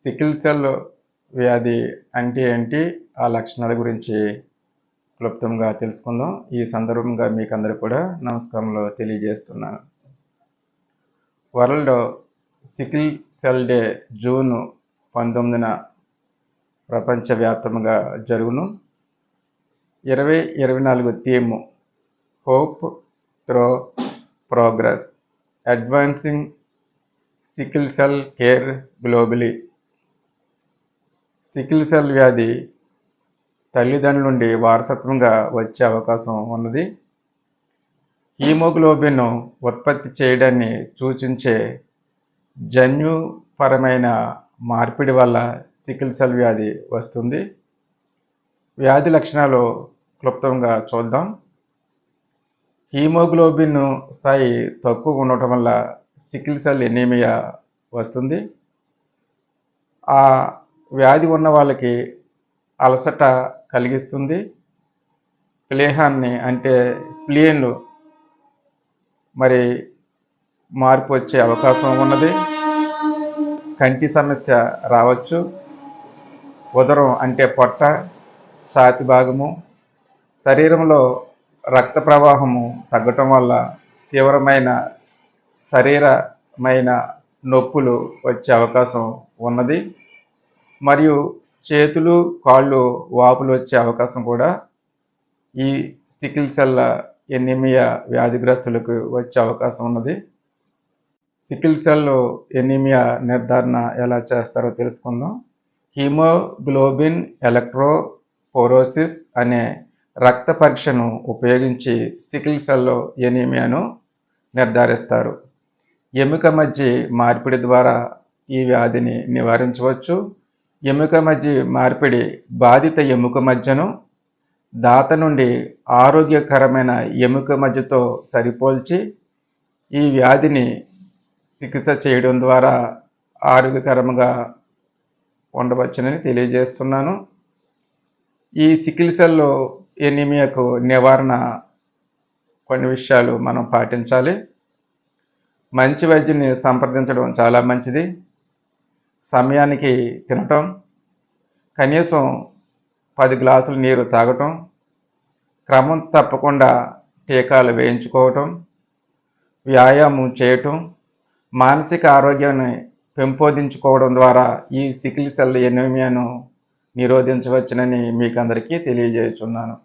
Sickle cell వ్యాధి అంటే ఏంటి? ఆ లక్షణాల గురించి క్లుప్తంగా తెలుసుకుందాం. ఈ సందర్భంగా మీకు అందరికీ కూడా నమస్కారములు తెలియజేస్తున్నాను. World sickle cell day June 19న ప్రపంచవ్యాప్తంగా జరుగును. 2024 theme hope through progress, advancing sickle cell care globally. Sickle cell వ్యాధి తల్లిదండ్రుల నుండి వారసత్వంగా వచ్చే అవకాశం ఉన్నది. హీమోగ్లోబిన్ ఉత్పత్తి చేయడాన్ని సూచించే జన్యుపరమైన మార్పిడి వల్ల సికిల్ సెల్ వ్యాధి వస్తుంది. వ్యాధి లక్షణాలు క్లుప్తంగా చూద్దాం. హీమోగ్లోబిన్ స్థాయి తక్కువ ఉండటం వల్ల సికిల్ సెల్ ఎనీమియా వస్తుంది. ఆ వ్యాధి ఉన్న వాళ్ళకి అలసట కలిగిస్తుంది. ప్లేహాన్ని అంటే స్ప్లీన్ మరి మార్పు వచ్చే అవకాశం ఉన్నది. కంటి సమస్య రావచ్చు. ఉదరం అంటే పొట్ట, ఛాతి భాగము, శరీరంలో రక్త ప్రవాహము తగ్గటం వల్ల తీవ్రమైన శరీరమైన నొప్పులు వచ్చే అవకాశం ఉన్నది. మరియు చేతులు కాళ్ళు వాపులు వచ్చే అవకాశం కూడా ఈ సికిల్ సెల్ ఎనీమియా వ్యాధిగ్రస్తులకు వచ్చే అవకాశం ఉన్నది. సికిల్ సెల్ ఎనీమియా నిర్ధారణ ఎలా చేస్తారో తెలుసుకుందాం. హీమోగ్లోబిన్ ఎలక్ట్రోపోరోసిస్ అనే రక్త పరీక్షను ఉపయోగించి సికిల్ సెల్ ఎనీమియాను నిర్ధారిస్తారు. ఎముక మధ్య మార్పిడి ద్వారా ఈ వ్యాధిని నివారించవచ్చు. ఎముక మధ్య మార్పిడి బాధిత ఎముక మధ్యను దాత నుండి ఆరోగ్యకరమైన ఎముక మధ్యతో సరిపోల్చి ఈ వ్యాధిని చికిత్స చేయడం ద్వారా ఆరోగ్యకరంగా ఉండవచ్చునని తెలియజేస్తున్నాను. ఈ సికిల్ సెల్ ఎనీమియాకు నివారణ కొన్ని విషయాలు మనం పాటించాలి. మంచి వైద్యుని సంప్రదించడం చాలా మంచిది. సమయానికి తినటం, కనీసం 10 గ్లాసుల నీరు తాగటం, క్రమం తప్పకుండా టీకాలు వేయించుకోవటం, వ్యాయామం చేయటం, మానసిక ఆరోగ్యాన్ని పెంపొందించుకోవడం ద్వారా ఈ సికిల్ సెల్ ఎనీమియాను నిరోధించవచ్చునని మీకు అందరికీ తెలియజేస్తున్నాను.